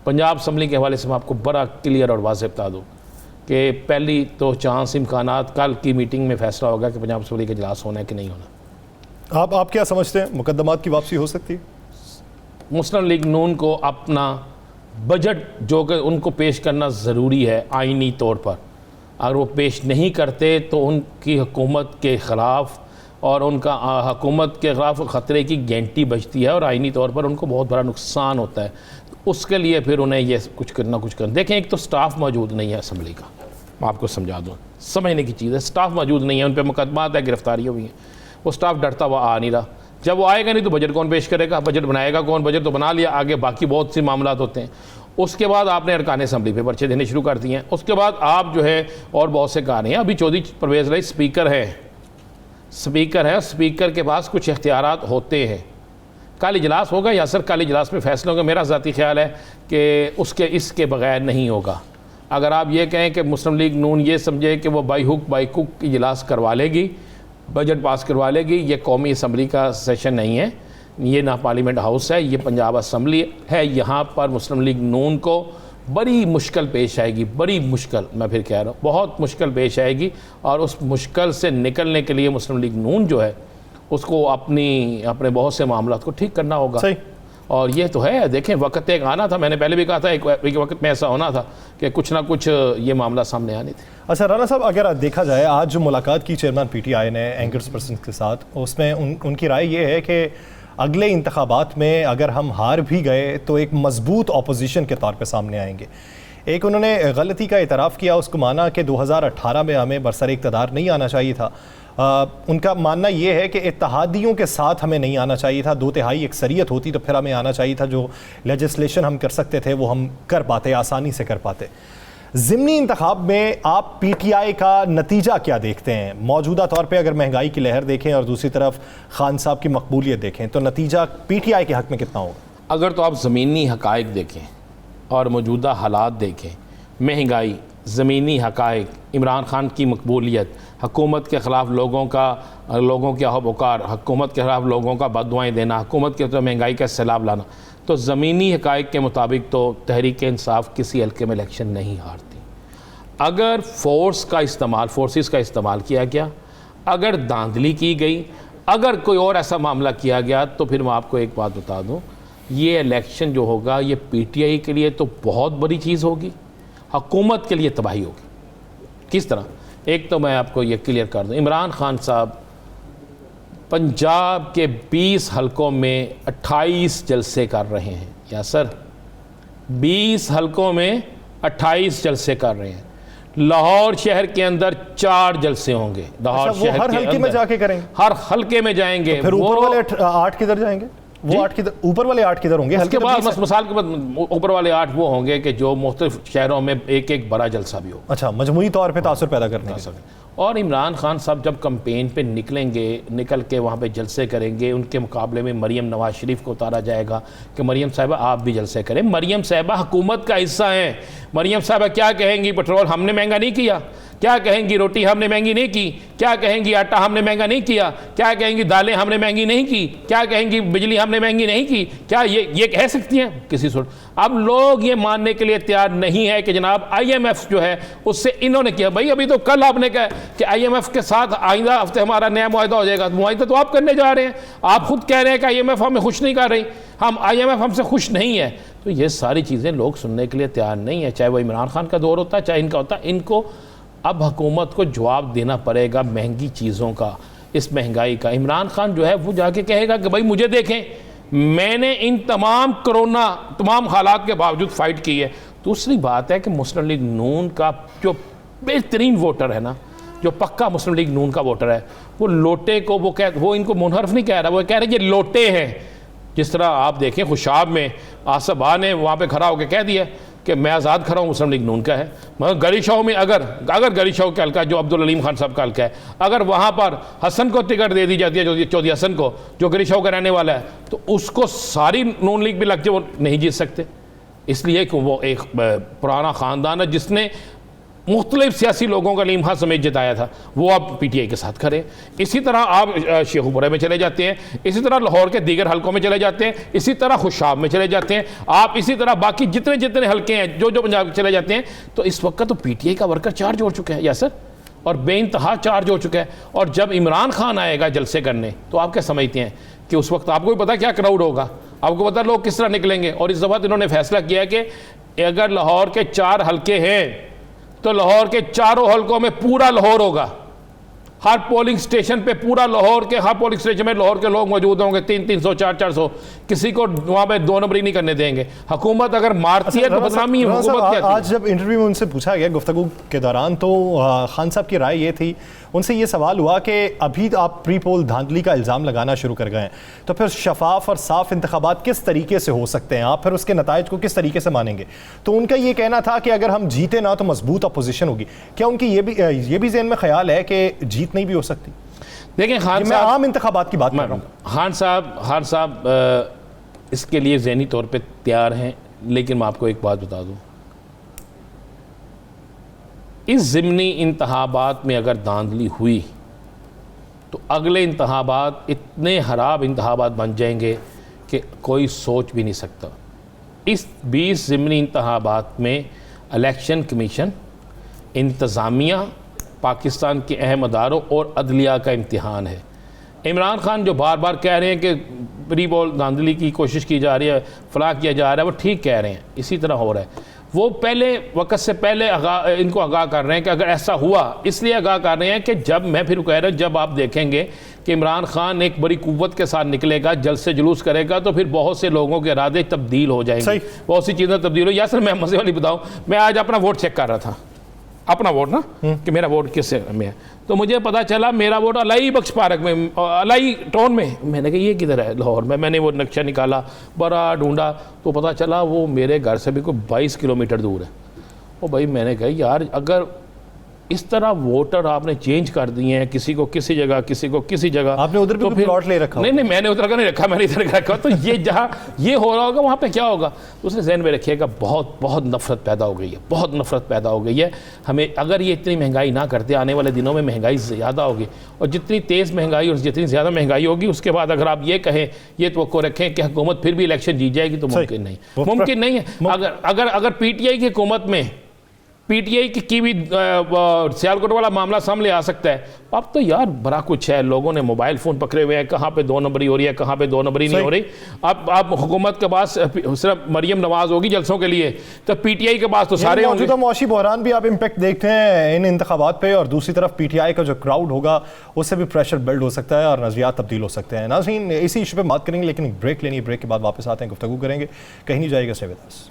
Punjab assembly के हवाले से मैं आपको बड़ा क्लियर और वाज़ेह बता दूँ कि पहली तो चांस इम्कानात कल की मीटिंग में फैसला होगा कि पंजाब असम्बली का इजलास होना है कि नहीं होना। आप क्या समझते हैं, मुकदमात की वापसी हो सकती है? मुस्लिम लीग नून को अपना बजट जो कि उनको पेश करना ज़रूरी है आइनी तौर पर, अगर वो पेश नहीं करते तो उनकी हुकूमत के ख़िलाफ़ और उनका हुकूमत के ख़िलाफ़ ख़तरे की गारंटी बचती है और आइनी तौर पर उनको बहुत बड़ा नुकसान होता है। तो उसके लिए फिर उन्हें ये कुछ करना देखें, एक तो स्टाफ मौजूद नहीं है असम्बली का, मैं आपको समझा दूँ, समझने की चीज़ है, स्टाफ मौजूद नहीं है, उन पर मुकदमात है, गिरफ्तारियाँ हुई हैं, वो स्टाफ डरता हुआ आ नहीं रहा। जब वो आएगा नहीं तो बजट कौन पेश करेगा, बजट बनाएगा कौन, बजट तो बना लिया, आगे बाकी बहुत से मामला होते हैं। उसके बाद आपने अरकान असम्बली पे पर्चे देने शुरू कर दिए हैं, उसके बाद आप जो है और बहुत से कार्य हैं। अभी चौधरी परवेज़ इलाही स्पीकर है, स्पीकर के पास कुछ इख्तियारात होते हैं। कल इजलास होगा या सर कल इजलास में फैसला होगा, मेरा ज़ाती ख्याल है कि इसके बगैर नहीं होगा। अगर आप ये कहें कि मुस्लिम लीग नून ये समझे कि वो बाई हुक बाई कुक इजलास करवा लेगी, बजट पास करवा लेगी, ये कौमी असम्बली का सेशन नहीं है, ये ना पार्लियामेंट हाउस है, ये पंजाब असम्बली है। यहाँ पर मुस्लिम लीग नून को बड़ी मुश्किल पेश आएगी, बड़ी मुश्किल, मैं फिर कह रहा हूँ बहुत मुश्किल पेश आएगी। और उस मुश्किल से निकलने के लिए मुस्लिम लीग नून जो है उसको अपने बहुत से मामलों को ठीक करना होगा। सही। और ये तो है, देखें वक्त एक आना था, मैंने पहले भी कहा था एक वक्त में ऐसा होना था कि कुछ ना कुछ ये मामला सामने आने थे। अच्छा राना साहब, अगर देखा जाए आज जो मुलाकात की चेयरमैन PTI ने एंकर्स पर्सन के साथ, उसमें उनकी राय ये है कि अगले इंतखाबात में अगर हम हार भी गए तो एक मजबूत अपोजिशन के तौर पे सामने आएंगे। एक उन्होंने गलती का इतराफ़ किया, उसको माना कि 2018 में हमें बरसर इक़्तिदार नहीं आना चाहिए था। उनका मानना ये है कि इत्तेहादियों के साथ हमें नहीं आना चाहिए था, 2/3 अक्सरियत होती तो फिर हमें आना चाहिए था, जो लेजिस्लेशन हम कर सकते थे वो हम कर पाते, आसानी से कर पाते। ज़िमनी इंतखाब में आप PTI का नतीजा क्या देखते हैं? मौजूदा तौर पे अगर महंगाई की लहर देखें और दूसरी तरफ खान साहब की मकबूलियत देखें तो नतीजा PTI के हक़ में कितना होगा? अगर तो आप ज़मीनी हक़ाइक़ देखें और मौजूदा हालात देखें, महंगाई, ज़मीनी हक़ाइक़, इमरान खान की मकबूलियत, हुकूमत के ख़िलाफ़ लोगों के अहवकार, हुकूमत के ख़िलाफ़ लोगों का बददुआएँ देना, हुकूमत के तो महंगाई का सैलाब लाना, तो ज़मीनी हक़ाइक़ के मुताबिक तो तहरीक इंसाफ किसी हल्के में इलेक्शन नहीं हारती। अगर फोर्सेस का इस्तेमाल किया गया, अगर धांधली की गई, अगर कोई और ऐसा मामला किया गया, तो फिर मैं आपको एक बात बता दूं, ये इलेक्शन जो होगा ये PTI के लिए तो बहुत बड़ी चीज़ होगी, हुकूमत के लिए तबाही होगी। किस तरह? एक तो मैं आपको ये क्लियर कर दूं, इमरान खान साहब पंजाब के 20 हलकों में 28 जलसे कर रहे हैं, या सर 20 हलकों में 28 जलसे कर रहे हैं। लाहौर शहर के अंदर 4 जलसे होंगे। लाहौर शहर हर हल्के में जाके करेंगे, हर हल्के में जाएंगे। तो फिर ऊपर वाले 8 किधर जाएंगे? वो 8 किधर, ऊपर वाले 8 किधर होंगे? उसके बाद मिसाल के बाद ऊपर वाले 8 वो होंगे कि जो मुख्तलिफ शहरों में एक बड़ा जलसा भी हो। अच्छा, मजमूई तौर पे तासुर पैदा करने के लिए। और इमरान खान साहब जब कैंपेन पे निकल के वहाँ पे जलसे करेंगे, उनके मुकाबले में मरियम नवाज शरीफ को उतारा जाएगा कि मरियम साहिबा आप भी जलसे करें। मरियम साहिबा हुकूमत का हिस्सा हैं। मरियम साहिबा क्या कहेंगी? पेट्रोल हमने महंगा नहीं किया। क्या कहेंगी? रोटी हमने महंगी नहीं की। क्या कहेंगी? आटा हमने महंगा नहीं किया। क्या कहेंगी? दालें हमने महंगी नहीं की। क्या कहेंगी? बिजली हमने महंगी नहीं की। क्या ये कह सकती हैं किसी सूरत? अब लोग ये मानने के लिए तैयार नहीं है कि जनाब IMF जो है उससे इन्होंने किया। भाई अभी तो कल आपने कहा कि IMF के साथ आइंदा हफ्ते हमारा नया मुआहदा हो जाएगा। मुआहदा तो आप करने जा रहे हैं। आप खुद कह रहे हैं कि IMF हमें खुश नहीं कर रही, IMF हमसे खुश नहीं है। तो ये सारी चीज़ें लोग सुनने के लिए तैयार नहीं है, चाहे वो इमरान खान का दौर होता है चाहे इनका होता है। इनको अब हुकूमत को जवाब देना पड़ेगा महंगी चीज़ों का, इस महंगाई का। इमरान खान जो है वो जाके कहेगा कि भाई मुझे देखें, मैंने इन तमाम हालात के बावजूद फ़ाइट की है। दूसरी बात है कि मुस्लिम लीग नून का जो बेहतरीन वोटर है ना, जो पक्का मुस्लिम लीग नून का वोटर है, वो लोटे को वो इनको मुनहरफ नहीं कह रहा, वो कह रहे ये लोटे हैं। जिस तरह आप देखें खुशाब में आसफ बा ने वहाँ पे खड़ा होकर कह दिया कि मैं आज़ाद खड़ा हूँ, मुस्लिम लीग नून का है। मगर गली शाह में अगर गली शाह का हल्का जो अब्दुल अलीम खान साहब का हल्का है, अगर वहाँ पर हसन को टिकट दे दी जाती है, चौधरी हसन को, जो गली शाह का रहने वाला है, तो उसको सारी नून लीग भी लगती है, वो नहीं जीत सकते। इसलिए कि वो एक पुराना ख़ानदान है जिसने मुख्तलिफ सियासी लोगों का लीमहा समेत जताया था, वो आप PTI के साथ करें। इसी तरह आप शेखुपुरा में चले जाते हैं, इसी तरह लाहौर के दीगर हलकों में चले जाते हैं, इसी तरह खुशाब में चले जाते हैं, आप इसी तरह बाकी जितने जितने हलके हैं जो पंजाब चले जाते हैं। तो इस वक्त तो PTI का वर्कर चार्ज हो चुका है यासर, और बेइंतहा चार्ज हो चुका है। और जब इमरान खान आएगा जलसे करने तो आप क्या समझते हैं कि उस वक्त आपको भी पता क्या क्राउड होगा, आपको पता लोग किस तरह निकलेंगे। और इस दफ़ा इन्होंने फैसला किया कि अगर लाहौर के 4 हलके हैं तो लाहौर के चारों हलकों में पूरा लाहौर होगा, हर पोलिंग स्टेशन पे पूरा लाहौर के, हर पोलिंग स्टेशन में लाहौर के लोग मौजूद होंगे, 300 400, किसी को वहाँ पे 2 नंबरी नहीं करने देंगे। हुकूमत अगर मारती है तो बदनामी हुकूमत की। आज जब इंटरव्यू में उनसे पूछा गया गुफ्तगू के दौरान, तो खान साहब की राय ये थी, उनसे ये सवाल हुआ कि अभी तो आप प्री पोल धांधली का इल्ज़ाम लगाना शुरू कर गए हैं, तो फिर शफाफ और साफ इंतखाबात किस तरीके से हो सकते हैं, आप फिर उसके नताइज को किस तरीके से मानेंगे। तो उनका ये कहना था कि अगर हम जीते ना तो मजबूत अपोजिशन होगी। क्या उनकी ये भी ज़हन में ख्याल है कि जीत नहीं भी हो सकती? देखें खान मैं आम इंतखाबात की बात कर रहा हूँ। खान साहब इसके लिए ज़हनी तौर पे तैयार हैं, लेकिन मैं आपको एक बात बता दूं, इस ज़िमनी इंतखाबात में अगर धांधली हुई तो अगले इंतखाबात इतने खराब इंतखाबात बन जाएंगे कि कोई सोच भी नहीं सकता। इस 20 ज़िमनी इंतखाबात में इलेक्शन कमीशन, इंतज़ामिया, पाकिस्तान के अहम अदारों और अदलिया का इम्तिहान है। इमरान खान जो बार बार कह रहे हैं कि प्री पोल धांधली की कोशिश की जा रही है, फलाह किया जा रहा है, वो ठीक कह रहे हैं, इसी तरह हो रहा है। वो पहले वक्त से पहले इनको आगाह कर रहे हैं कि अगर ऐसा हुआ, इसलिए आगाह कर रहे हैं कि जब, मैं फिर कह रहा हूँ, जब आप देखेंगे कि इमरान खान एक बड़ी कुव्वत के साथ निकलेगा, जलसे जुलूस करेगा, तो फिर बहुत से लोगों के इरादे तब्दील हो जाएंगे, बहुत सी चीज़ें तब्दील हो। या सर मैं मज़े वाली बताऊँ, मैं आज अपना वोट चेक कर रहा था, अपना वोट ना, कि मेरा वोट किस में है, तो मुझे पता चला मेरा वोट अलाई बख्श पार्क में, अलाई टाउन में। मैंने कहा ये किधर है लाहौर में, मैंने वो नक्शा निकाला, बड़ा ढूंढा, तो पता चला वो मेरे घर से भी कोई 22 किलोमीटर दूर है। ओ भाई, मैंने कहा यार अगर इस तरह वोटर आपने चेंज कर दिए हैं, किसी को किसी जगह, किसी को किसी जगह, आपने उधर भी प्लॉट ले रखा? नहीं, मैंने उधर का नहीं रखा, मैंने इधर का रखा। तो ये जहाँ ये हो रहा होगा वहाँ पे क्या होगा, उसने ज़हन में रखिएगा। बहुत बहुत नफरत पैदा हो गई है, बहुत नफरत पैदा हो गई है। हमें अगर ये इतनी महंगाई ना करते, आने वाले दिनों में महंगाई ज़्यादा होगी, और जितनी तेज़ महंगाई और जितनी ज़्यादा महंगाई होगी, उसके बाद अगर आप ये कहें, ये तवक्को रखें कि हुकूमत फिर भी इलेक्शन जीत जाएगी, तो मुमकिन नहीं, मुमकिन नहीं है। अगर PTI की हुकूमत में PTI की भी सियालकोट वाला मामला सामने आ सकता है। अब तो यार बड़ा कुछ है, लोगों ने मोबाइल फ़ोन पकड़े हुए हैं, कहाँ पे 2 नंबरी हो रही है, कहाँ पे 2 नंबरी नहीं हो रही। अब हुकूमत के पास सिर्फ मरियम नवाज होगी जलसों के लिए, तो PTI के पास तो सारे होंगे। मौजूदा मौशी बहरान भी आप इम्पैक्ट देखते हैं इन इंतखाबात पे, और दूसरी तरफ PTI का जो क्राउड होगा उससे भी प्रेशर बिल्ड हो सकता है और नज़रियात तब्दील हो सकते हैं। नाज़रीन, इसी इशू पे बात करेंगे, लेकिन ब्रेक लेनी है, ब्रेक के बाद वापस आते हैं, गुफ्तगू करेंगे, कहीं नहीं जाएगा। Stay with us.